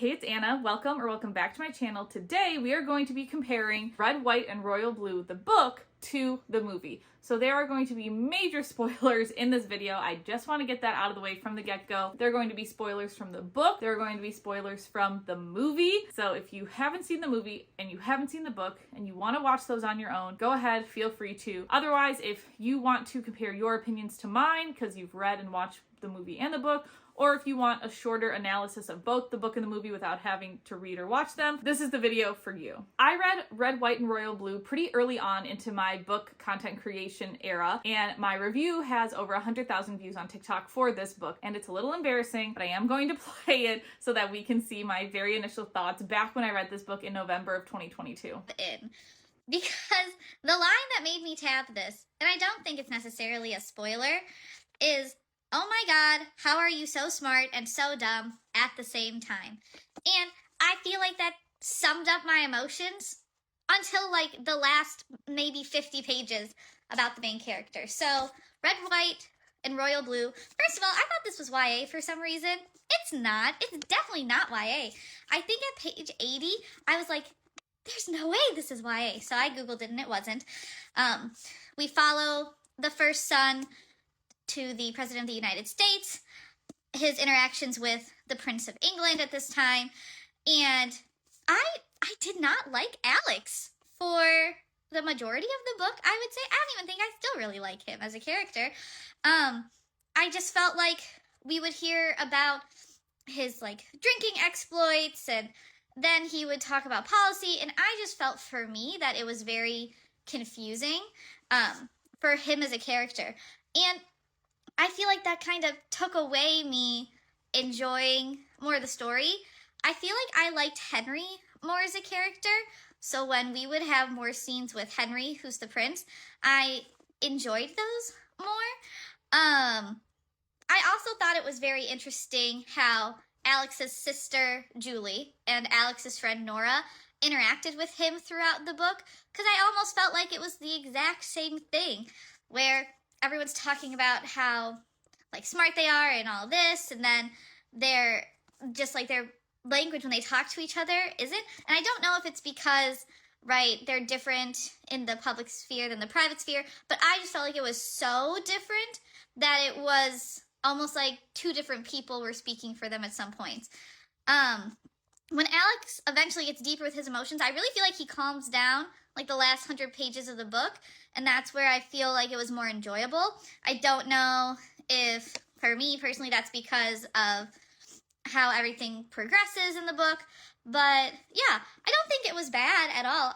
Hey, it's Anna. Welcome back to my channel. Today we are going to be comparing Red, White, and Royal Blue, the book, to the movie. So there are going to be major spoilers in this video. I just want to get that out of the way from the get-go. There are going to be spoilers from the book. There are going to be spoilers from the movie. So if you haven't seen the movie and you haven't seen the book and you want to watch those on your own, go ahead, feel free to. Otherwise, if you want to compare your opinions to mine because you've read and watched the movie and the book, or if you want a shorter analysis of both the book and the movie without having to read or watch them, this is the video for you. I read Red, White, and Royal Blue pretty early on into my book content creation era, and my review has over 100,000 views on TikTok for this book, and it's a little embarrassing, but I am going to play it so that we can see my very initial thoughts back when I read this book in November of 2022. Because the line that made me tap this, and I don't think it's necessarily a spoiler, is, "Oh my God, how are you so smart and so dumb at the same time?" And I feel like that summed up my emotions until like the last maybe 50 pages about the main character. So Red, White, and Royal Blue. First of all, I thought this was YA for some reason. It's not. It's definitely not YA. I think at page 80, I was like, there's no way this is YA. So I Googled it and it wasn't. We follow the first son to the President of the United States, his interactions with the Prince of England at this time, and I did not like Alex for the majority of the book, I would say. I don't even think I still really like him as a character. I just felt like we would hear about his like drinking exploits, and then he would talk about policy, and I just felt for me that it was very confusing for him as a character. And I feel like that kind of took away me enjoying more of the story. I feel like I liked Henry more as a character, so when we would have more scenes with Henry, who's the prince, I enjoyed those more. I also thought it was very interesting how Alex's sister, Julie, and Alex's friend, Nora, interacted with him throughout the book, because I almost felt like it was the exact same thing, where everyone's talking about how like smart they are and all this, and then they're just like their language when they talk to each other isn't. And I don't know if it's because, right, they're different in the public sphere than the private sphere, but I just felt like it was so different that it was almost like two different people were speaking for them at some points. When Alex eventually gets deeper with his emotions, I really feel like he calms down like the last 100 pages of the book, and that's where I feel like it was more enjoyable. I don't know if, for me personally, that's because of how everything progresses in the book, but yeah, I don't think it was bad at all.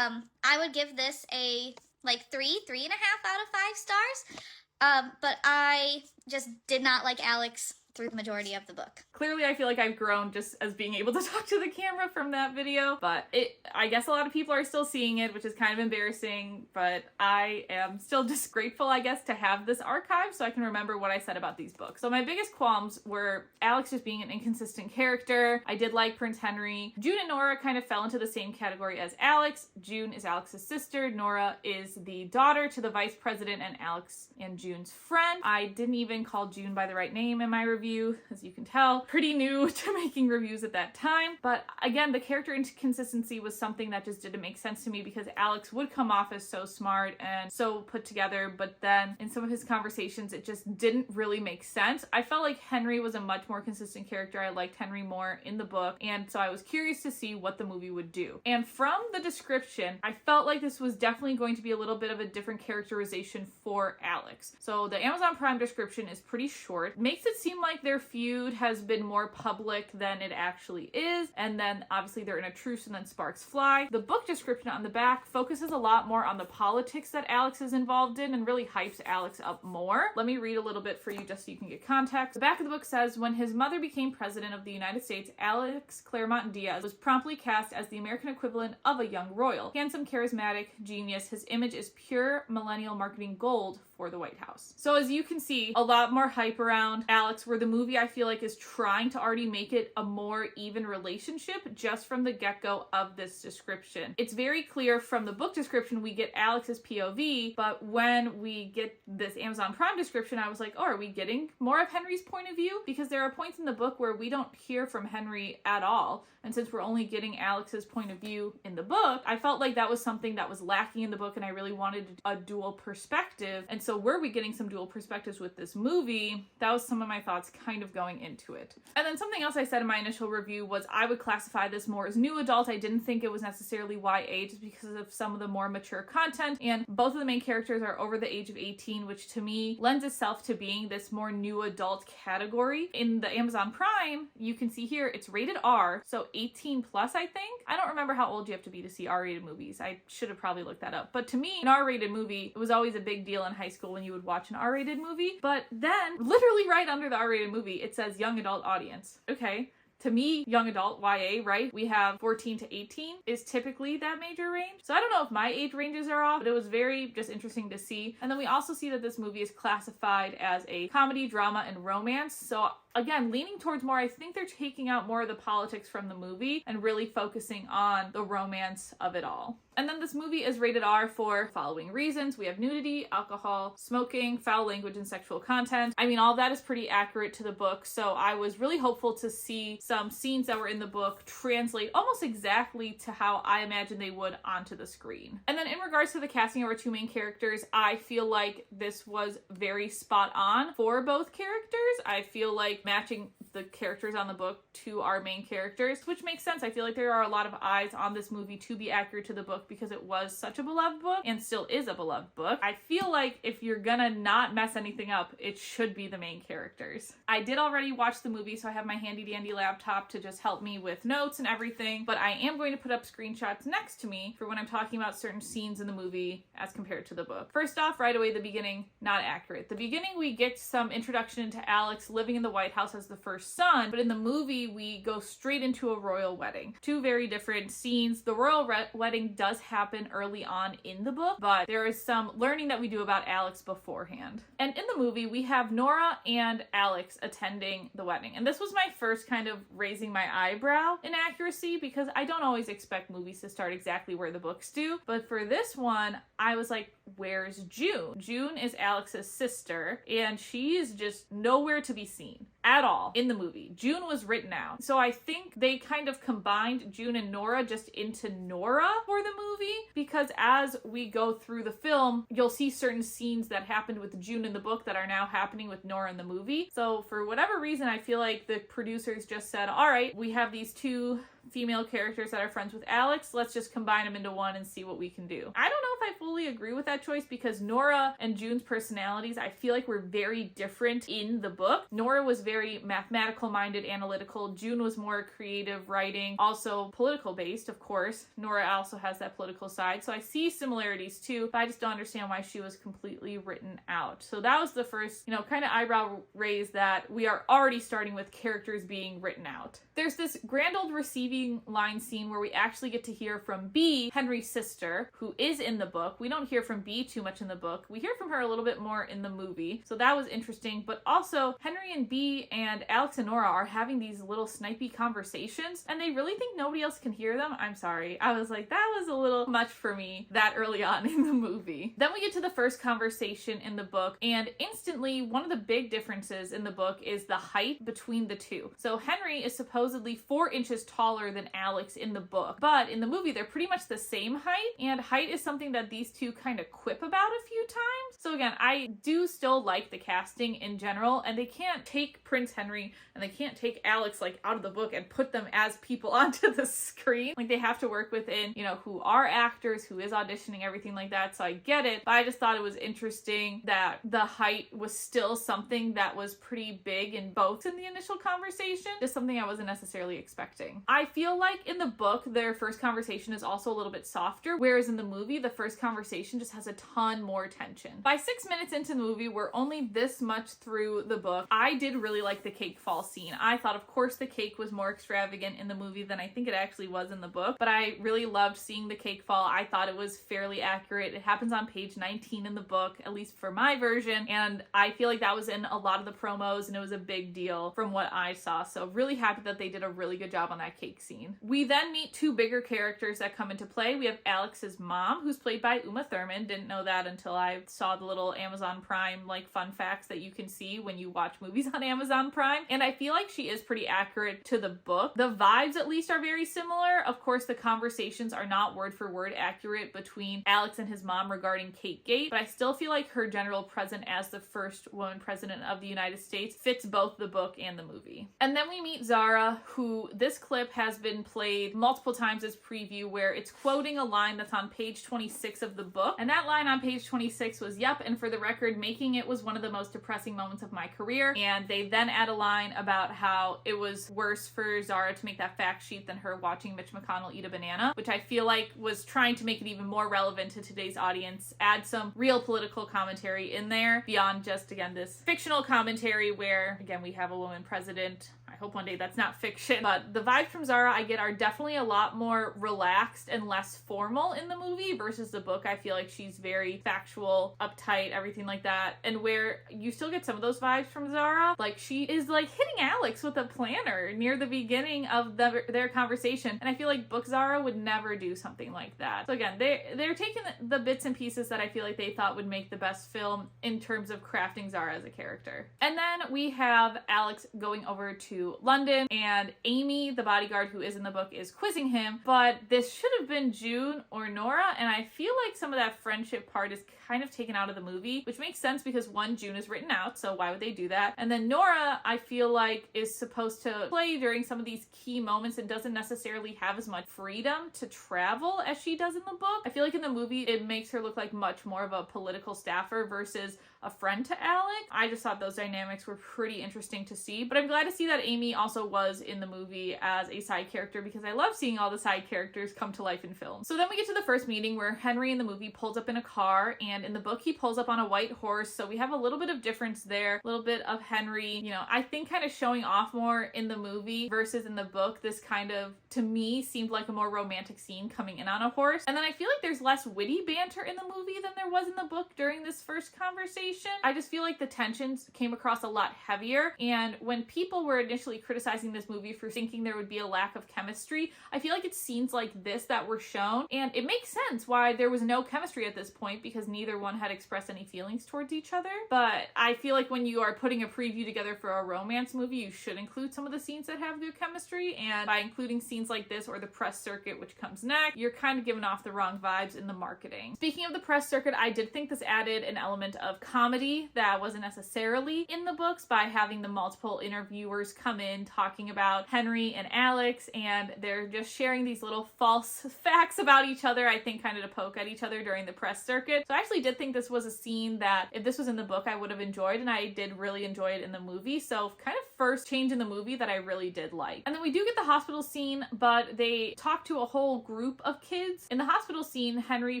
I would give this a like 3.5 out of 5 stars, but I just did not like Alex through the majority of the book. Clearly, I feel like I've grown just as being able to talk to the camera from that video, but I guess a lot of people are still seeing it, which is kind of embarrassing, but I am still just grateful, I guess, to have this archive so I can remember what I said about these books. So my biggest qualms were Alex just being an inconsistent character. I did like Prince Henry. June and Nora kind of fell into the same category as Alex. June is Alex's sister. Nora is the daughter to the vice president and Alex and June's friend. I didn't even call June by the right name in my review, as you can tell. Pretty new to making reviews at that time. But again, the character inconsistency was something that just didn't make sense to me because Alex would come off as so smart and so put together, but then in some of his conversations, it just didn't really make sense. I felt like Henry was a much more consistent character. I liked Henry more in the book, and so I was curious to see what the movie would do. And from the description, I felt like this was definitely going to be a little bit of a different characterization for Alex. So the Amazon Prime description is pretty short. It makes it seem like their feud has been more public than it actually is, and then obviously they're in a truce and then sparks fly. The book description on the back focuses a lot more on the politics that Alex is involved in and really hypes Alex up more. Let me read a little bit for you just so you can get context. The back of the book says, when his mother became president of the United States, Alex Claremont Diaz was promptly cast as the American equivalent of a young royal. Handsome, charismatic, genius, his image is pure millennial marketing gold for the White House. So as you can see, a lot more hype around Alex, where the movie I feel like is trying to already make it a more even relationship just from the get-go of this description. It's very clear from the book description we get Alex's POV, but when we get this Amazon Prime description, I was like, oh, are we getting more of Henry's point of view? Because there are points in the book where we don't hear from Henry at all. And since we're only getting Alex's point of view in the book, I felt like that was something that was lacking in the book, and I really wanted a dual perspective. And so were we getting some dual perspectives with this movie? That was some of my thoughts kind of going into it. And then something else I said in my initial review was I would classify this more as new adult. I didn't think it was necessarily YA just because of some of the more mature content, and both of the main characters are over the age of 18, which to me lends itself to being this more new adult category. In the Amazon Prime, you can see here it's rated R, so 18 plus, I think. I don't remember how old you have to be to see R-rated movies. I should have probably looked that up. But to me, an R-rated movie, it was always a big deal in high school when you would watch an R-rated movie. But then, literally right under the R-rated movie, it says young adult audience. Okay. To me, young adult, YA, right? We have 14 to 18 is typically that major range. So I don't know if my age ranges are off, but it was very just interesting to see. And then we also see that this movie is classified as a comedy, drama, and romance. So again, leaning towards more, I think they're taking out more of the politics from the movie and really focusing on the romance of it all. And then this movie is rated R for following reasons. We have nudity, alcohol, smoking, foul language, and sexual content. I mean, all that is pretty accurate to the book, so I was really hopeful to see some scenes that were in the book translate almost exactly to how I imagined they would onto the screen. And then in regards to the casting of our two main characters, I feel like this was very spot on for both characters. I feel like matching the characters on the book to our main characters, which makes sense. I feel like there are a lot of eyes on this movie to be accurate to the book because it was such a beloved book and still is a beloved book. I feel like if you're gonna not mess anything up, it should be the main characters. I did already watch the movie, so I have my handy dandy laptop to just help me with notes and everything, but I am going to put up screenshots next to me for when I'm talking about certain scenes in the movie as compared to the book. First off, right away, the beginning, not accurate. The beginning, we get some introduction into Alex living in the White House as the first son, but in the movie, we go straight into a royal wedding. Two very different scenes. The royal wedding does happen early on in the book, but there is some learning that we do about Alex beforehand. And in the movie, we have Nora and Alex attending the wedding. And this was my first kind of raising my eyebrow inaccuracy, because I don't always expect movies to start exactly where the books do. But for this one, I was like, where's June? June is Alex's sister, and she is just nowhere to be seen at all in the movie. June was written out. So I think they kind of combined June and Nora just into Nora for the movie, because as we go through the film, you'll see certain scenes that happened with June in the book that are now happening with Nora in the movie. So for whatever reason, I feel like the producers just said, all right, we have these two female characters that are friends with Alex, let's just combine them into one and see what we can do. I don't know if I fully agree with that choice, because Nora and June's personalities, I feel like, were very different in the book. Nora was very mathematical minded, analytical. June was more creative writing, also political based, of course. Nora also has that political side, so I see similarities too, but I just don't understand why she was completely written out. So that was the first, kind of eyebrow raise, that we are already starting with characters being written out. There's this grand old receiving line scene where we actually get to hear from B, Henry's sister, who is in the book. We don't hear from B too much in the book. We hear from her a little bit more in the movie. So that was interesting. But also, Henry and B and Alex and Nora are having these little snipey conversations, and they really think nobody else can hear them. I'm sorry. I was like, that was a little much for me that early on in the movie. Then we get to the first conversation in the book, and instantly, one of the big differences in the book is the height between the two. So Henry is supposedly 4 inches taller than Alex in the book, but in the movie they're pretty much the same height, and height is something that these two kind of quip about a few times. So again, I do still like the casting in general, and they can't take Prince Henry and they can't take Alex out of the book and put them as people onto the screen. They have to work within, who are actors, who is auditioning, everything like that. So I get it, but I just thought it was interesting that the height was still something that was pretty big in both in the initial conversation, just something I wasn't necessarily expecting. I feel like in the book, their first conversation is also a little bit softer, whereas in the movie, the first first conversation just has a ton more tension. By 6 minutes into the movie, we're only this much through the book. I did really like the cake fall scene. I thought, of course, the cake was more extravagant in the movie than I think it actually was in the book, but I really loved seeing the cake fall. I thought it was fairly accurate. It happens on page 19 in the book, at least for my version, and I feel like that was in a lot of the promos, and it was a big deal from what I saw. So really happy that they did a really good job on that cake scene. We then meet two bigger characters that come into play. We have Alex's mom, who's played by Uma Thurman. Didn't know that until I saw the little Amazon Prime like fun facts that you can see when you watch movies on Amazon Prime, and I feel like she is pretty accurate to the book. The vibes at least are very similar. Of course, the conversations are not word for word accurate between Alex and his mom regarding Categate, but I still feel like her general presence as the first woman president of the United States fits both the book and the movie. And then we meet Zara, who this clip has been played multiple times as preview, where it's quoting a line that's on page 26 of the book, and that line on page 26 was, "Yep, and for the record, making it was one of the most depressing moments of my career." And they then add a line about how it was worse for Zara to make that fact sheet than her watching Mitch McConnell eat a banana, which I feel like was trying to make it even more relevant to today's audience, add some real political commentary in there beyond just, again, this fictional commentary where, again, we have a woman president. I hope one day that's not fiction. But the vibes from Zara I get are definitely a lot more relaxed and less formal in the movie versus the book. I feel like she's very factual, uptight, everything like that. And where you still get some of those vibes from Zara, like she is like hitting Alex with a planner near the beginning of their conversation. And I feel like book Zara would never do something like that. So again, they're taking the bits and pieces that I feel like they thought would make the best film in terms of crafting Zara as a character. And then we have Alex going over to London, and Amy, the bodyguard who is in the book, is quizzing him, but this should have been June or Nora, and I feel like some of that friendship part is kind of taken out of the movie, which makes sense because one, June is written out, so why would they do that? And then Nora, I feel like, is supposed to play during some of these key moments and doesn't necessarily have as much freedom to travel as she does in the book. I feel like in the movie, it makes her look like much more of a political staffer versus a friend to Alex. I just thought those dynamics were pretty interesting to see, but I'm glad to see that Amy also was in the movie as a side character because I love seeing all the side characters come to life in film. So then we get to the first meeting where Henry in the movie pulls up in a car, and in the book he pulls up on a white horse, so we have a little bit of difference there, a little bit of Henry, you know, I think kind of showing off more in the movie versus in the book. This kind of, to me, seemed like a more romantic scene coming in on a horse. And then I feel like there's less witty banter in the movie than there was in the book during this first conversation. I just feel like the tensions came across a lot heavier, and when people were initially criticizing this movie for thinking there would be a lack of chemistry, I feel like it's scenes like this that were shown, and it makes sense why there was no chemistry at this point because neither one had expressed any feelings towards each other. But I feel like when you are putting a preview together for a romance movie, you should include some of the scenes that have good chemistry, and by including scenes like this or the press circuit, which comes next, you're kind of giving off the wrong vibes in the marketing. Speaking of the press circuit, I did think this added an element of comedy that wasn't necessarily in the books by having the multiple interviewers come in talking about Henry and Alex, and they're just sharing these little false facts about each other, I think kind of to poke at each other during the press circuit. So I actually did think this was a scene that if this was in the book I would have enjoyed, and I did really enjoy it in the movie. So kind of first change in the movie that I really did like. And then we do get the hospital scene, but they talk to a whole group of kids. In the hospital scene, Henry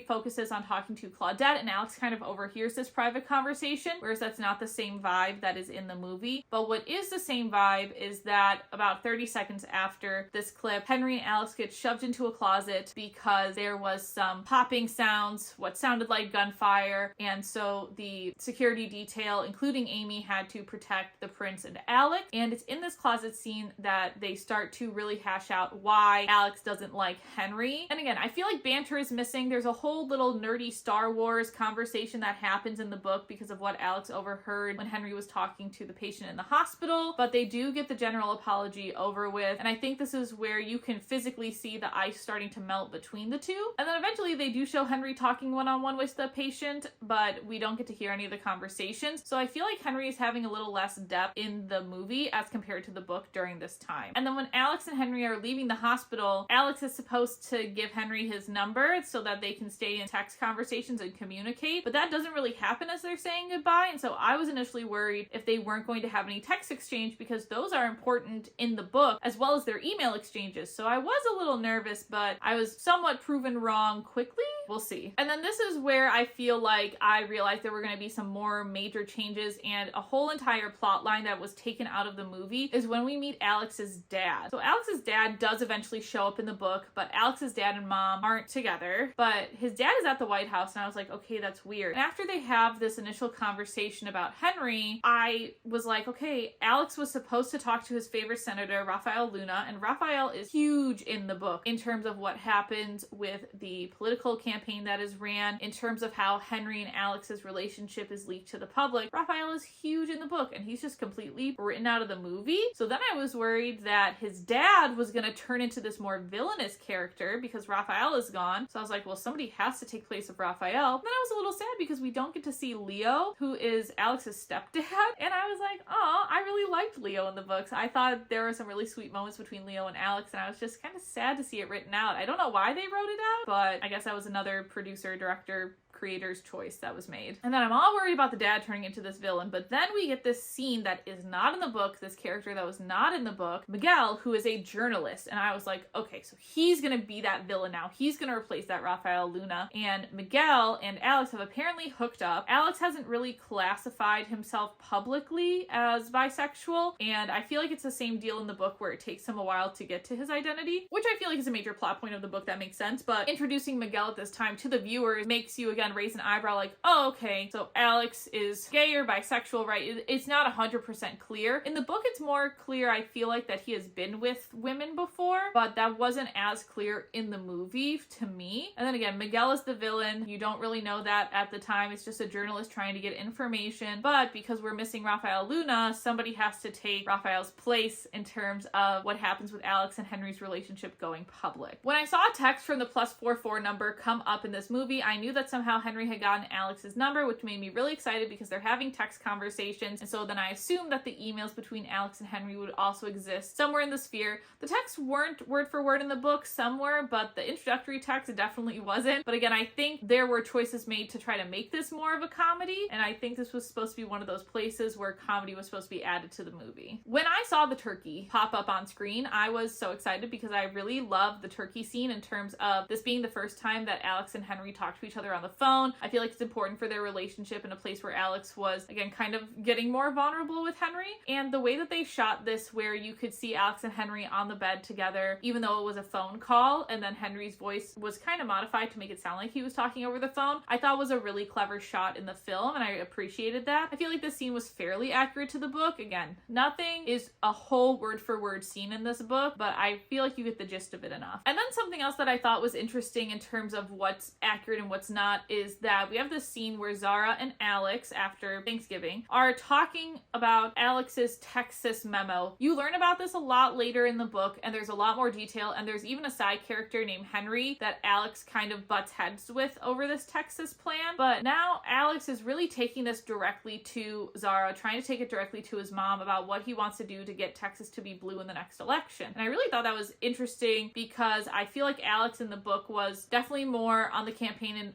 focuses on talking to Claudette, and Alex kind of overhears this private conversation, whereas that's not the same vibe that is in the movie. But what is the same vibe is that about 30 seconds after this clip, Henry and Alex get shoved into a closet because there was some popping sounds, what sounded like gunfire, and so the security detail, including Amy, had to protect the prince and Alex. And it's in this closet scene that they start to really hash out why Alex doesn't like Henry. And again, I feel like banter is missing. There's a whole little nerdy Star Wars conversation that happens in the book because of what Alex overheard when Henry was talking to the patient in the hospital, but they do get the general apology over with, and I think this is where you can physically see the ice starting to melt between the two. And then eventually they do show Henry talking one-on-one with the patient, but we don't get to hear any of the conversations, so I feel like Henry is having a little less depth in the movie as compared to the book during this time. And then when Alex and Henry are leaving the hospital, Alex is supposed to give Henry his number so that they can stay in text conversations and communicate, but that doesn't really happen as they're saying goodbye. And so I was initially worried if they weren't going to have any text exchange, because those are important in the book as well as their email exchanges. So I was a little nervous, but I was somewhat proven wrong quickly. We'll see. And then this is where I feel like I realized there were going to be some more major changes, and a whole entire plot line that was taken out of the movie is when we meet Alex's dad. So Alex's dad does eventually show up in the book, but Alex's dad and mom aren't together, but his dad is at the White House, and I was like, okay, that's weird. And after they have this initial conversation about Henry, I was like, okay, Alex was supposed to talk to his favorite senator, Raphael Luna, and Raphael is huge in the book in terms of what happens with the political campaign that is ran, in terms of how Henry and Alex's relationship is leaked to the public. Raphael is huge in the book, and he's just completely written out of the movie. So then I was worried that his dad was going to turn into this more villainous character because Raphael is gone. So I was like, well, somebody has to take place of Raphael. And then I was a little sad because we don't get to see Leo, who is Alex's stepdad. And I was like, oh, I really liked Leo in the books. I thought there were some really sweet moments between Leo and Alex, and I was just kind of sad to see it written out. I don't know why they wrote it out, but I guess that was another producer, director, creator's choice that was made. And then I'm all worried about the dad turning into this villain, but then we get this scene that is not in the book, this character that was not in the book, Miguel, who is a journalist, and I was like, okay, so he's gonna be that villain now. He's gonna replace that Raphael Luna, and Miguel and Alex have apparently hooked up. Alex hasn't really classified himself publicly as bisexual, and I feel like it's the same deal in the book where it takes him a while to get to his identity, which I feel like is a major plot point of the book that makes sense, but introducing Miguel at this time to the viewers makes you, again, raise an eyebrow like, oh, okay, so Alex is gay or bisexual, right? It's not 100% clear. In the book, it's more clear, I feel like, that he has been with women before, but that wasn't as clear in the movie to me. And then again, Miguel is the villain. You don't really know that at the time. It's just a journalist trying to get information, but because we're missing Raphael Luna, somebody has to take Raphael's place in terms of what happens with Alex and Henry's relationship going public. When I saw a text from the +44 number come up in this movie, I knew that somehow Henry had gotten Alex's number, which made me really excited because they're having text conversations. And so then I assumed that the emails between Alex and Henry would also exist somewhere in the sphere. The texts weren't word for word in the book, some were, but the introductory text definitely wasn't. But again, I think there were choices made to try to make this more of a comedy, and I think this was supposed to be one of those places where comedy was supposed to be added to the movie. When I saw the turkey pop up on screen, I was so excited because I really loved the turkey scene in terms of this being the first time that Alex and Henry talked to each other on the phone. I feel like it's important for their relationship in a place where Alex was, again, kind of getting more vulnerable with Henry. And the way that they shot this, where you could see Alex and Henry on the bed together, even though it was a phone call, and then Henry's voice was kind of modified to make it sound like he was talking over the phone, I thought was a really clever shot in the film, and I appreciated that. I feel like this scene was fairly accurate to the book. Again, nothing is a whole word for word scene in this book, but I feel like you get the gist of it enough. And then something else that I thought was interesting in terms of what's accurate and what's not is that we have this scene where Zara and Alex, after Thanksgiving, are talking about Alex's Texas memo. You learn about this a lot later in the book, and there's a lot more detail, and there's even a side character named Henry that Alex kind of butts heads with over this Texas plan. But now Alex is really taking this directly to Zara, trying to take it directly to his mom about what he wants to do to get Texas to be blue in the next election. And I really thought that was interesting because I feel like Alex in the book was definitely more on the campaign in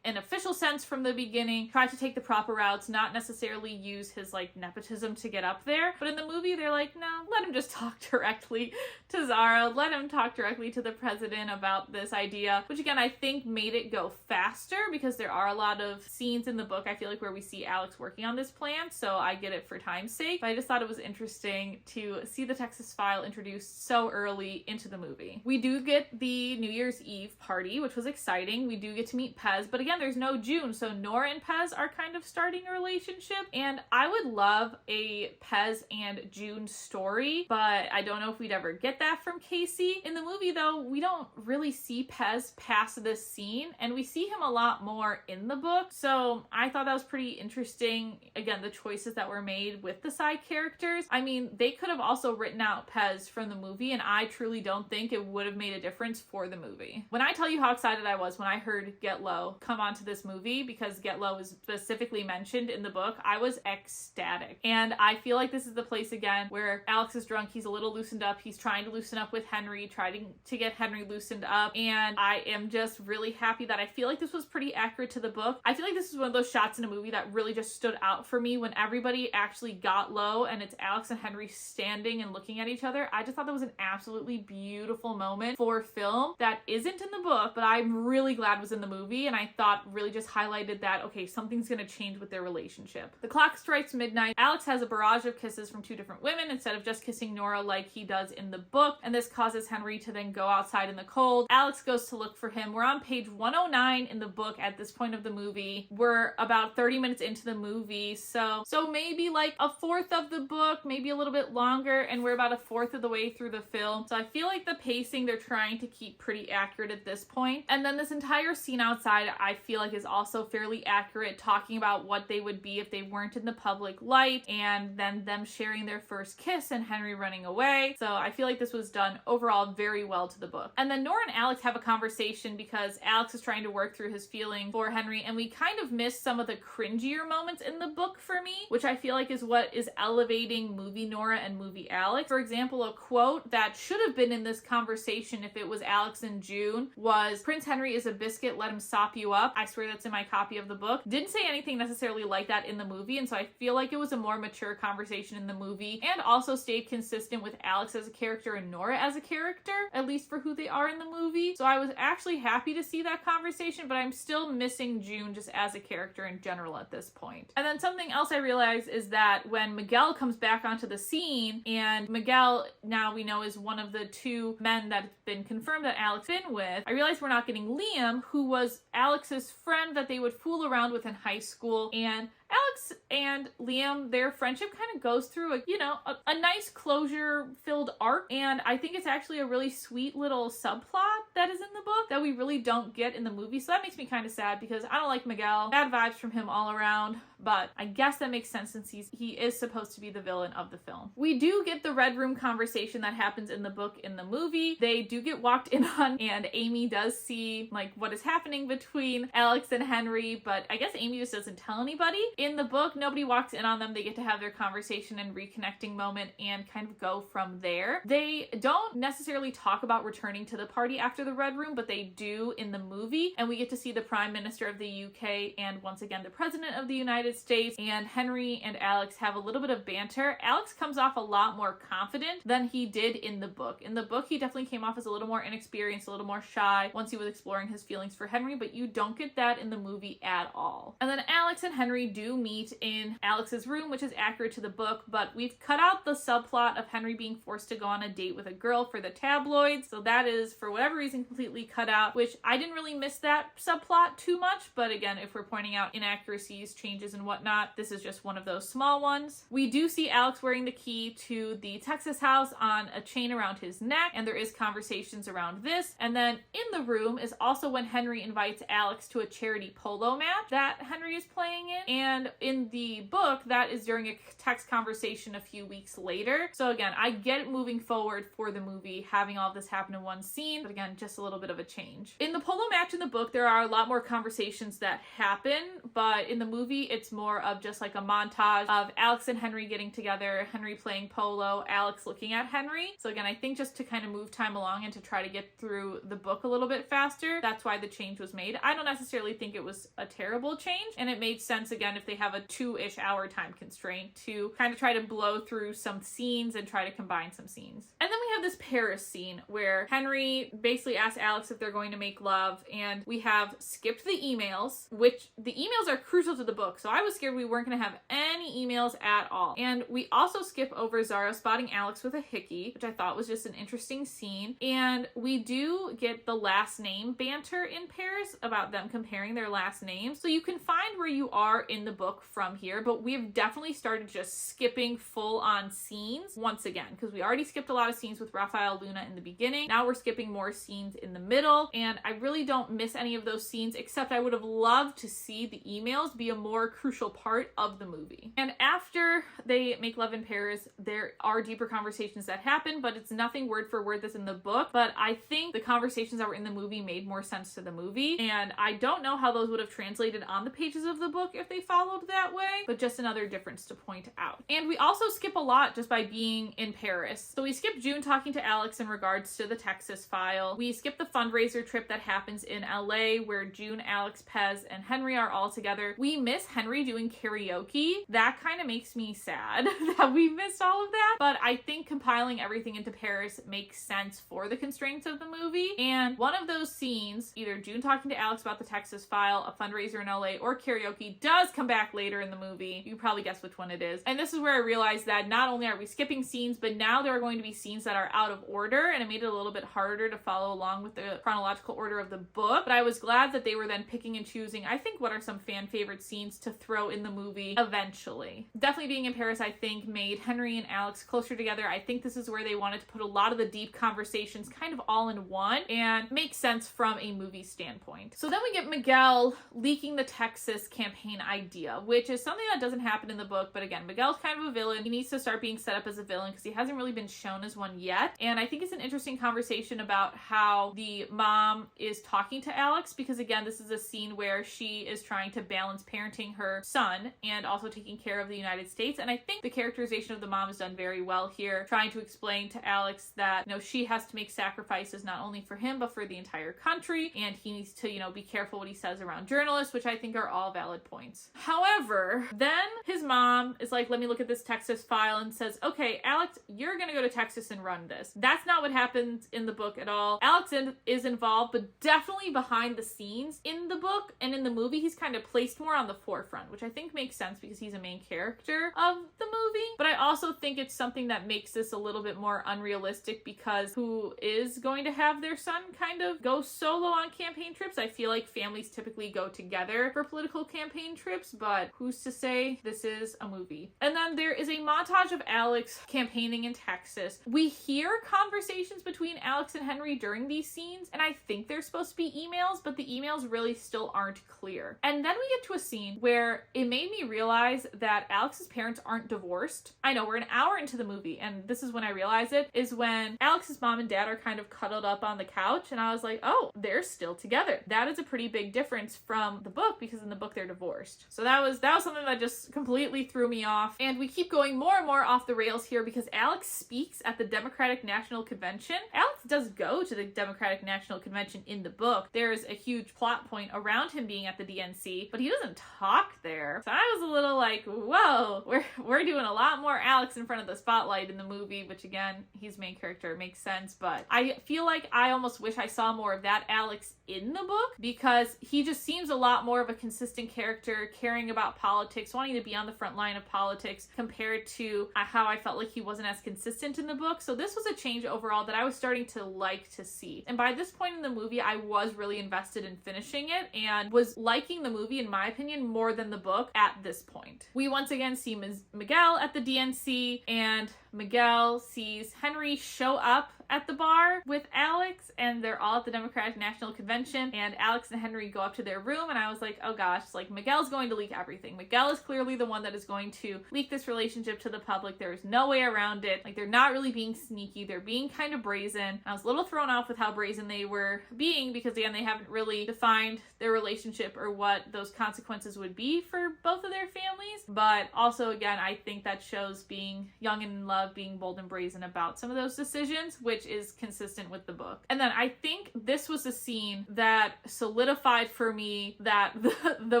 an official sense from the beginning, tried to take the proper routes, not necessarily use his like nepotism to get up there. But in the movie, they're like, no, let him just talk directly to Zara, let him talk directly to the president about this idea, which again, I think made it go faster because there are a lot of scenes in the book, I feel like, where we see Alex working on this plan, so I get it for time's sake. But I just thought it was interesting to see the Texas file introduced so early into the movie. We do get the New Year's Eve party, which was exciting. We do get to meet Pez, but again, there's no June, so Nora and Pez are kind of starting a relationship, and I would love a Pez and June story, but I don't know if we'd ever get that from Casey. In the movie, though, we don't really see Pez past this scene, and we see him a lot more in the book, so I thought that was pretty interesting. Again, the choices that were made with the side characters. I mean, they could have also written out Pez from the movie, and I truly don't think it would have made a difference for the movie. When I tell you how excited I was when I heard Get Low Low come onto this movie, because Get Low is specifically mentioned in the book, I was ecstatic. And I feel like this is the place again where Alex is drunk, he's a little loosened up, he's trying to loosen up with Henry, trying to get Henry loosened up, and I am just really happy that I feel like this was pretty accurate to the book. I feel like this is one of those shots in a movie that really just stood out for me when everybody actually got low and it's Alex and Henry standing and looking at each other. I just thought that was an absolutely beautiful moment for film that isn't in the book, but I'm really glad was in the movie, and I thought really just highlighted that, okay, something's gonna change with their relationship. The clock strikes midnight. Alex has a barrage of kisses from two different women instead of just kissing Nora like he does in the book, and this causes Henry to then go outside in the cold. Alex goes to look for him. We're on page 109 in the book at this point of the movie. We're about 30 minutes into the movie, so maybe like a fourth of the book, maybe a little bit longer, and we're about a fourth of the way through the film. So I feel like the pacing they're trying to keep pretty accurate at this point. And then this entire scene outside I feel like is also fairly accurate, talking about what they would be if they weren't in the public light, and then them sharing their first kiss and Henry running away. So I feel like this was done overall very well to the book. And then Nora and Alex have a conversation because Alex is trying to work through his feelings for Henry, and we kind of miss some of the cringier moments in the book for me, which I feel like is what is elevating movie Nora and movie Alex. For example, a quote that should have been in this conversation if it was Alex and June was, "Prince Henry is a biscuit, let him sop you up." I swear that's in my copy of the book. Didn't say anything necessarily like that in the movie, and so I feel like it was a more mature conversation in the movie, and also stayed consistent with Alex as a character and Nora as a character, at least for who they are in the movie. So I was actually happy to see that conversation, but I'm still missing June just as a character in general at this point. And then something else I realized is that when Miguel comes back onto the scene, and Miguel now we know is one of the two men that's been confirmed that Alex been with, I realized we're not getting Liam, who was Alex's friend that they would fool around with in high school. And Alex and Liam, their friendship kind of goes through a nice closure-filled arc, and I think it's actually a really sweet little subplot that is in the book that we really don't get in the movie, so that makes me kind of sad because I don't like Miguel. Bad vibes from him all around, but I guess that makes sense since he is supposed to be the villain of the film. We do get the Red Room conversation that happens in the book in the movie. They do get walked in on, and Amy does see like what is happening between Alex and Henry, but I guess Amy just doesn't tell anybody. In the book, nobody walks in on them. They get to have their conversation and reconnecting moment and kind of go from there. They don't necessarily talk about returning to the party after the Red Room, but they do in the movie, and we get to see the Prime Minister of the UK and once again the President of the United States, and Henry and Alex have a little bit of banter. Alex comes off a lot more confident than he did in the book. In the book, he definitely came off as a little more inexperienced, a little more shy once he was exploring his feelings for Henry, but you don't get that in the movie at all. And then Alex and Henry do meet in Alex's room, which is accurate to the book, but we've cut out the subplot of Henry being forced to go on a date with a girl for the tabloids, so that is, for whatever reason, completely cut out, which I didn't really miss that subplot too much, but again, if we're pointing out inaccuracies, changes, and whatnot, this is just one of those small ones. We do see Alex wearing the key to the Texas house on a chain around his neck, and there is conversations around this, and then in the room is also when Henry invites Alex to a charity polo match that Henry is playing in, and in the book, that is during a text conversation a few weeks later. So again, I get it moving forward for the movie, having all this happen in one scene, but again, just a little bit of a change. In the polo match in the book, there are a lot more conversations that happen, but in the movie, it's more of just like a montage of Alex and Henry getting together, Henry playing polo, Alex looking at Henry. So again, I think just to kind of move time along and to try to get through the book a little bit faster, that's why the change was made. I don't necessarily think it was a terrible change, and it made sense again if they have a 2-ish hour time constraint to kind of try to blow through some scenes and try to combine some scenes. And then we have this Paris scene where Henry basically asks Alex if they're going to make love, and we have skipped the emails, which the emails are crucial to the book, so I was scared we weren't going to have any emails at all. And we also skip over Zara spotting Alex with a hickey, which I thought was just an interesting scene. And we do get the last name banter in Paris about them comparing their last names. So you can find where you are in the book from here, but we've definitely started just skipping full on scenes once again, because we already skipped a lot of scenes with with Raphael Luna in the beginning. Now we're skipping more scenes in the middle, and I really don't miss any of those scenes, except I would have loved to see the emails be a more crucial part of the movie. And after they make love in Paris, there are deeper conversations that happen, but it's nothing word for word that's in the book. But I think the conversations that were in the movie made more sense to the movie, and I don't know how those would have translated on the pages of the book if they followed that way, but just another difference to point out. And we also skip a lot just by being in Paris. So we skip June talking to Alex in regards to the Texas file. We skip the fundraiser trip that happens in LA where June, Alex, Pez, and Henry are all together. We miss Henry doing karaoke. That kind of makes me sad that we missed all of that, but I think compiling everything into Paris makes sense for the constraints of the movie. And one of those scenes, either June talking to Alex about the Texas file, a fundraiser in LA, or karaoke, does come back later in the movie. You can probably guess which one it is. And this is where I realized that not only are we skipping scenes, but now there are going to be scenes that are out of order, and it made it a little bit harder to follow along with the chronological order of the book. But I was glad that they were then picking and choosing, I think, what are some fan favorite scenes to throw in the movie eventually. Definitely being in Paris, I think, made Henry and Alex closer together. I think this is where they wanted to put a lot of the deep conversations kind of all in one and make sense from a movie standpoint. So then we get Miguel leaking the Texas campaign idea, which is something that doesn't happen in the book, but again, Miguel's kind of a villain. He needs to start being set up as a villain because he hasn't really been shown as one yet. And I think it's an interesting conversation about how the mom is talking to Alex, because again, this is a scene where she is trying to balance parenting her son and also taking care of the United States. And I think the characterization of the mom is done very well here, trying to explain to Alex that, she has to make sacrifices not only for him, but for the entire country. And he needs to, be careful what he says around journalists, which I think are all valid points. However, then his mom is like, let me look at this Texas file, and says, okay, Alex, you're going to go to Texas and run this. That's not what happens in the book at all. Alex is involved, but definitely behind the scenes in the book, and in the movie, he's kind of placed more on the forefront, which I think makes sense because he's a main character of the movie. But I also think it's something that makes this a little bit more unrealistic, because who is going to have their son kind of go solo on campaign trips? I feel like families typically go together for political campaign trips, but who's to say? This is a movie. And then there is a montage of Alex campaigning in Texas. We hear conversations between Alex and Henry during these scenes, and I think they're supposed to be emails, but the emails really still aren't clear. And then we get to a scene where it made me realize that Alex's parents aren't divorced. I know we're an hour into the movie, and this is when I realized it, is when Alex's mom and dad are kind of cuddled up on the couch, and I was like, oh, they're still together. That is a pretty big difference from the book, because in the book they're divorced. So that was something that just completely threw me off. And we keep going more and more off the rails here because Alex speaks at the Democratic National Convention. Alex does go to the Democratic National Convention in the book. There's a huge plot point around him being at the DNC, but he doesn't talk there. So I was a little like, whoa, we're doing a lot more Alex in front of the spotlight in the movie, which again, he's main character, it makes sense, but I feel like I almost wish I saw more of that Alex in the book, because he just seems a lot more of a consistent character, caring about politics, wanting to be on the front line of politics, compared to how I felt like he wasn't as consistent in the book. So this was a change overall that I was starting to like to see. And by this point in the movie, I was really invested in finishing it and was liking the movie, in my opinion, more than the book at this point. We once again see Miguel at the DNC, and Miguel sees Henry show up at the bar with Alex, and they're all at the Democratic National Convention, and Alex and Henry go up to their room, and I was like, oh gosh, like Miguel's going to leak everything. Miguel is clearly the one that is going to leak this relationship to the public. There is no way around it. Like, they're not really being sneaky. They're being kind of brazen. I was a little thrown off with how brazen they were being, because again, they haven't really defined their relationship or what those consequences would be for both of their families. But also, again, I think that shows being young and in love, being bold and brazen about some of those decisions, which is consistent with the book. And then I think this was a scene that solidified for me that the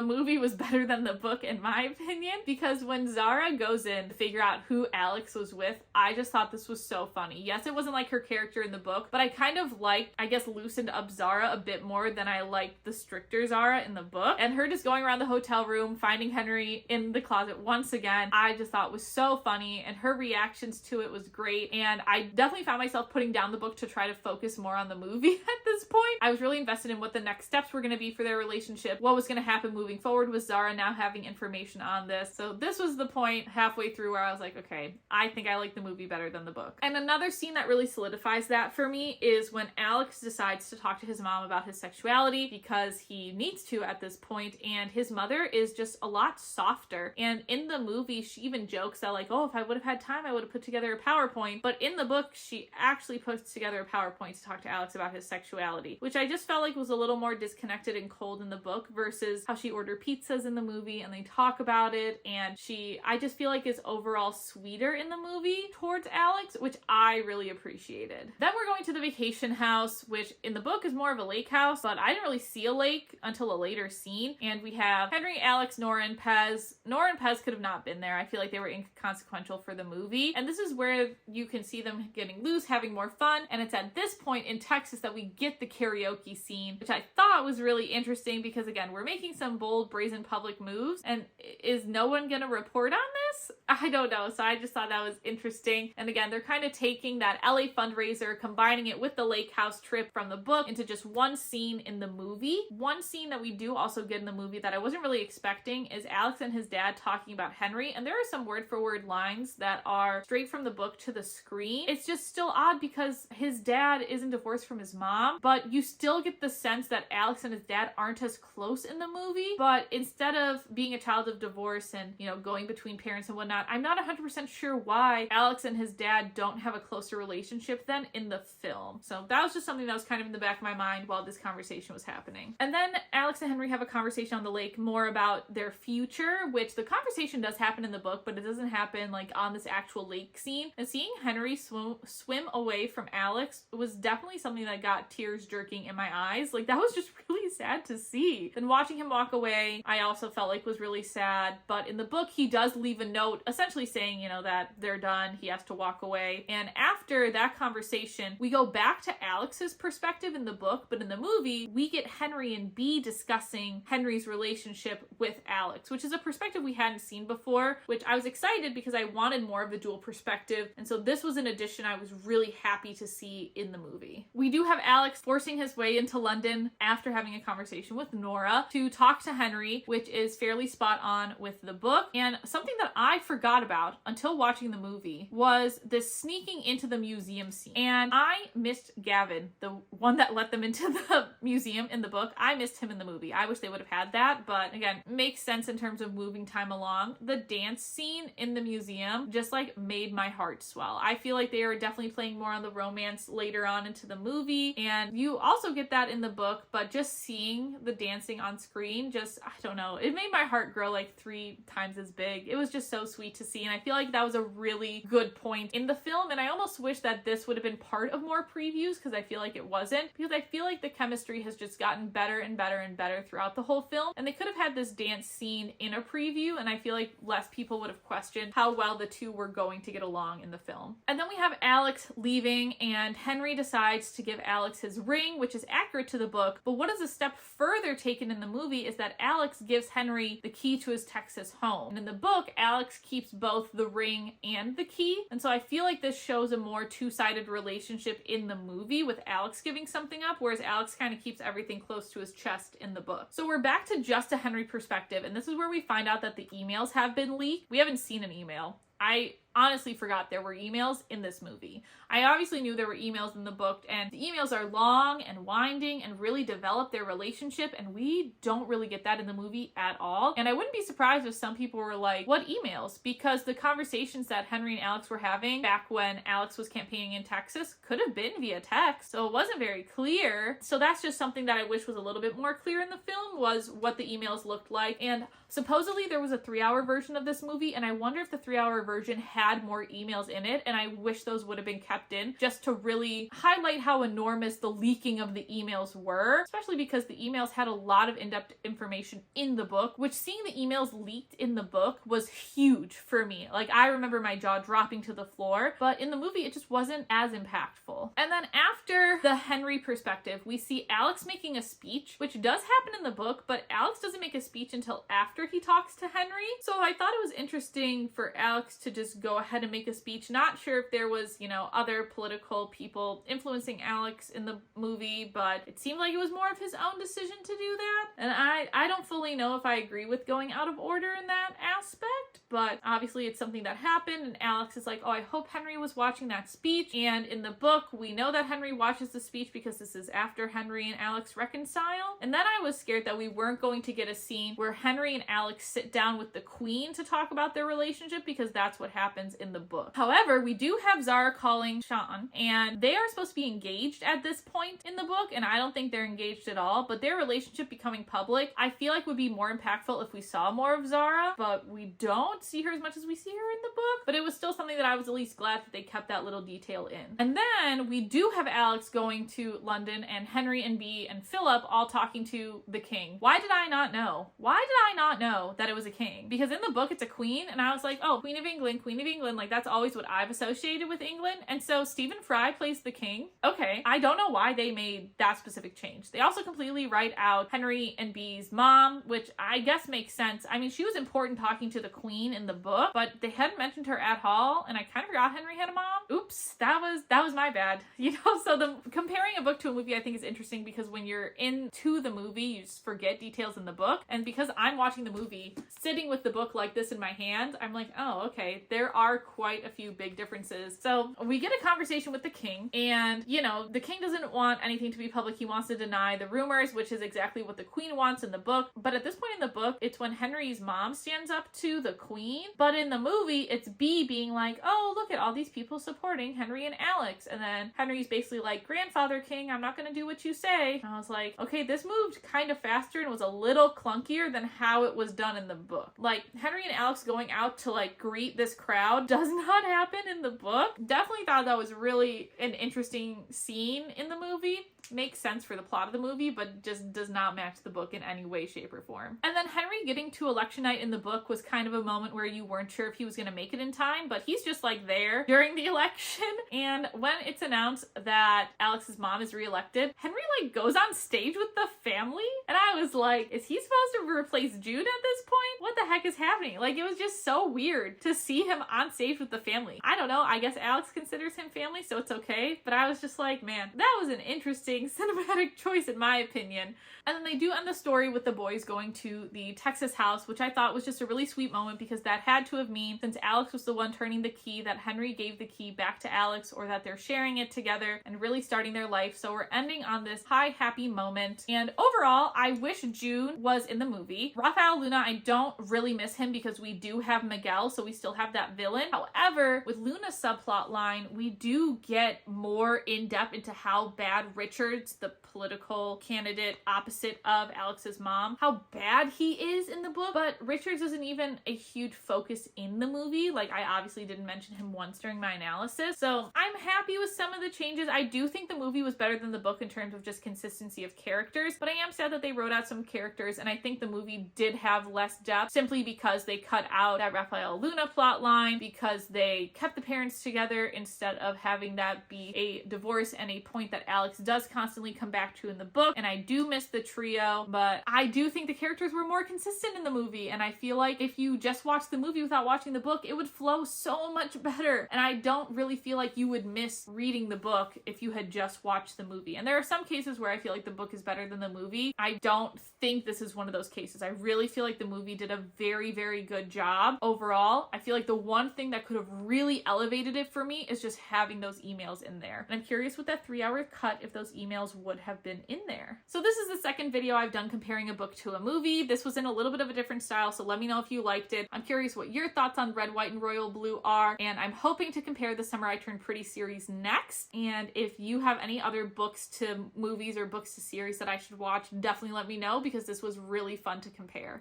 movie was better than the book, in my opinion, because when Zara goes in to figure out who Alex was with, I just thought this was so funny. Yes, it wasn't like her character in the book, but I kind of liked, I guess, loosened up Zara a bit more than I liked the stricter Zara in the book. And her just going around the hotel room, finding Henry in the closet once again, I just thought was so funny. And her reaction resolutions to it was great, and I definitely found myself putting down the book to try to focus more on the movie at this point. I was really invested in what the next steps were going to be for their relationship, what was going to happen moving forward with Zara now having information on this. So this was the point halfway through where I was like, okay, I think I like the movie better than the book. And another scene that really solidifies that for me is when Alex decides to talk to his mom about his sexuality, because he needs to at this point, and his mother is just a lot softer. And in the movie, she even jokes that like, oh, if I would have had time, I would have put together a PowerPoint. But in the book, she actually puts together a PowerPoint to talk to Alex about his sexuality, which I just felt like was a little more disconnected and cold in the book versus how she ordered pizzas in the movie and they talk about it. And I just feel like is overall sweeter in the movie towards Alex, which I really appreciated. Then we're going to the vacation house, which in the book is more of a lake house, but I didn't really see a lake until a later scene. And we have Henry, Alex, Nora, and Pez. Nora and Pez could have not been there. I feel like they were inconsequential for the movie. And this is where you can see them getting loose, having more fun. And it's at this point in Texas that we get the karaoke scene, which I thought was really interesting because, again, we're making some bold, brazen public moves. And is no one going to report on this? I don't know. So I just thought that was interesting. And again, they're kind of taking that LA fundraiser, combining it with the lake house trip from the book into just one scene in the movie. One scene that we do also get in the movie that I wasn't really expecting is Alex and his dad talking about Henry. And there are some word for word lines that are straight from the book to the screen. It's just still odd because his dad isn't divorced from his mom, but you still get the sense that Alex and his dad aren't as close in the movie. But instead of being a child of divorce and, you know, going between parents and whatnot, I'm not 100% sure why Alex and his dad don't have a closer relationship than in the film. So that was just something that was kind of in the back of my mind while this conversation was happening. And then Alex and Henry have a conversation on the lake more about their future, which the conversation does happen in the book, but it doesn't happen like on this actual lake scene. And seeing Henry swim away from Alex was definitely something that got tears jerking in my eyes. Like, that was just really sad to see. And watching him walk away, I also felt like was really sad. But in the book, he does leave a note essentially saying, you know, that they're done. He has to walk away. And after that conversation, we go back to Alex's perspective in the book, but in the movie, we get Henry and B discussing Henry's relationship with Alex, which is a perspective we hadn't seen before, which I was excited because I wanted more of the dual perspective. And so this was an addition I was really happy to see in the movie. We do have Alex forcing his way into London after having a conversation with Nora to talk to Henry, which is fairly spot on with the book. And something that I forgot about until watching the movie was this sneaking into the museum scene. And I missed Gavin, the one that let them into the museum in the book. I missed him in the movie. I wish they would have had that, but again, makes sense in terms of moving time along. The dance scene in the museum just like made my heart swell. I feel like they are definitely playing more on the romance later on into the movie, and you also get that in the book, but just seeing the dancing on screen, just, I don't know, it made my heart grow like 3 times as big. It was just so sweet to see, and I feel like that was a really good point in the film, and I almost wish that this would have been part of more previews because I feel like it wasn't, because I feel like the chemistry has just gotten better and better and better throughout the whole film, and they could have had this dance scene in a preview, and I feel like less people would have questioned how well the two were going to get along in the film. And then we have Alex leaving, and Henry decides to give Alex his ring, which is accurate to the book, but what is a step further taken in the movie is that Alex gives Henry the key to his Texas home. And in the book, Alex keeps both the ring and the key, and so I feel like this shows a more two-sided relationship in the movie with Alex giving something up, whereas Alex kind of keeps everything close to his chest in the book. So we're back to just a Henry perspective, and this is where we find out that the emails have been leaked. We haven't seen an email. I honestly forgot there were emails in this movie. I obviously knew there were emails in the book, and the emails are long and winding and really develop their relationship, and we don't really get that in the movie at all. And I wouldn't be surprised if some people were like, what emails? Because the conversations that Henry and Alex were having back when Alex was campaigning in Texas could have been via text, so it wasn't very clear. So that's just something that I wish was a little bit more clear in the film, was what the emails looked like. And supposedly there was a 3-hour version of this movie, and I wonder if the 3-hour version had more emails in it, and I wish those would have been kept in just to really highlight how enormous the leaking of the emails were, especially because the emails had a lot of in-depth information in the book, which seeing the emails leaked in the book was huge for me. Like, I remember my jaw dropping to the floor, but in the movie it just wasn't as impactful. And then after the Henry perspective, we see Alex making a speech, which does happen in the book, but Alex doesn't make a speech until after he talks to Henry. So I thought it was interesting for Alex to just go go ahead and make a speech. Not sure if there was, you know, other political people influencing Alex in the movie, but it seemed like it was more of his own decision to do that. And I don't fully know if I agree with going out of order in that aspect, but obviously it's something that happened, and Alex is like, oh, I hope Henry was watching that speech. And in the book, we know that Henry watches the speech because this is after Henry and Alex reconcile. And then I was scared that we weren't going to get a scene where Henry and Alex sit down with the Queen to talk about their relationship, because that's what happens in the book. However, we do have Zara calling Sean, and they are supposed to be engaged at this point in the book, and I don't think they're engaged at all, but their relationship becoming public, I feel like would be more impactful if we saw more of Zara, but we don't see her as much as we see her in the book. But it was still something that I was at least glad that they kept that little detail in. And then we do have Alex going to London, and Henry and B and Philip all talking to the king. Why did I not know? Why did I not know that it was a king? Because in the book it's a queen, and I was like, oh, Queen of England, like that's always what I've associated with England. And so Stephen Fry plays the king. Okay, I don't know why they made that specific change. They also completely write out Henry and B's mom, which I guess makes sense. I mean, she was important talking to the queen in the book, but they hadn't mentioned her at all, and I kind of forgot Henry had a mom. Oops, that was my bad. You know, so the comparing a book to a movie I think is interesting, because when you're into the movie, you just forget details in the book. And because I'm watching the movie, sitting with the book like this in my hand, I'm like, oh, okay, there are quite a few big differences. So we get a conversation with the king, and, you know, the king doesn't want anything to be public. He wants to deny the rumors, which is exactly what the queen wants in the book. But at this point in the book, it's when Henry's mom stands up to the queen. But in the movie, it's B being like, oh, look at all these people supporting Henry and Alex. And then Henry's basically like, grandfather king, I'm not going to do what you say. And I was like, okay, this moved kind of faster and was a little clunkier than how it was done in the book. Like, Henry and Alex going out to like greet this crowd does not happen in the book. Definitely thought that was really an interesting scene in the movie. Makes sense for the plot of the movie, but just does not match the book in any way, shape, or form. And then Henry getting to election night in the book was kind of a moment where you weren't sure if he was going to make it in time, but he's just like there during the election. And when it's announced that Alex's mom is reelected, Henry like goes on stage with the family, and I was like, is he supposed to replace Jude at this point? What the heck is happening? Like, it was just so weird to see him on stage with the family. I don't know, I guess Alex considers him family, so it's okay, but I was just like, man, that was an interesting cinematic choice in my opinion. And then they do end the story with the boys going to the Texas house, which I thought was just a really sweet moment, because that had to have meant, since Alex was the one turning the key, that Henry gave the key back to Alex, or that they're sharing it together and really starting their life. So we're ending on this high, happy moment. And overall, I wish June was in the movie. Raphael Luna, I don't really miss him because we do have Miguel, so we still have that villain. However, with Luna's subplot line, we do get more in-depth into how bad Richards, the political candidate opposite of Alex's mom, how bad he is in the book. But Richards isn't even a huge focus in the movie. Like, I obviously didn't mention him once during my analysis. So I'm happy with some of the changes. I do think the movie was better than the book in terms of just consistency of characters, but I am sad that they wrote out some characters, and I think the movie did have less depth simply because they cut out that Raphael Luna plot line, because they kept the parents together instead of having that be a divorce and a point that Alex does constantly come back to in the book. And I do miss the trio, but I do think the characters were more consistent in the movie, and I feel like if you just watch the movie without watching the book, it would flow so much better. And I don't really feel like you would miss reading the book if you had just watched the movie. And there are some cases where I feel like the book is better than the movie. I don't think this is one of those cases. I really feel like the movie did a very, very good job overall. I feel like the one thing that could have really elevated it for me is just having those emails in there. And I'm curious with that 3-hour cut if those emails would have been in there. So this is the second video I've done comparing a book to a movie. This was in a little bit of a different style, so let me know if you liked it. I'm curious what your thoughts on Red, White, and Royal Blue are, and I'm hoping to compare the Summer I Turned Pretty series next. And if you have any other books to movies or books to series that I should watch, definitely let me know, because this was really fun to compare.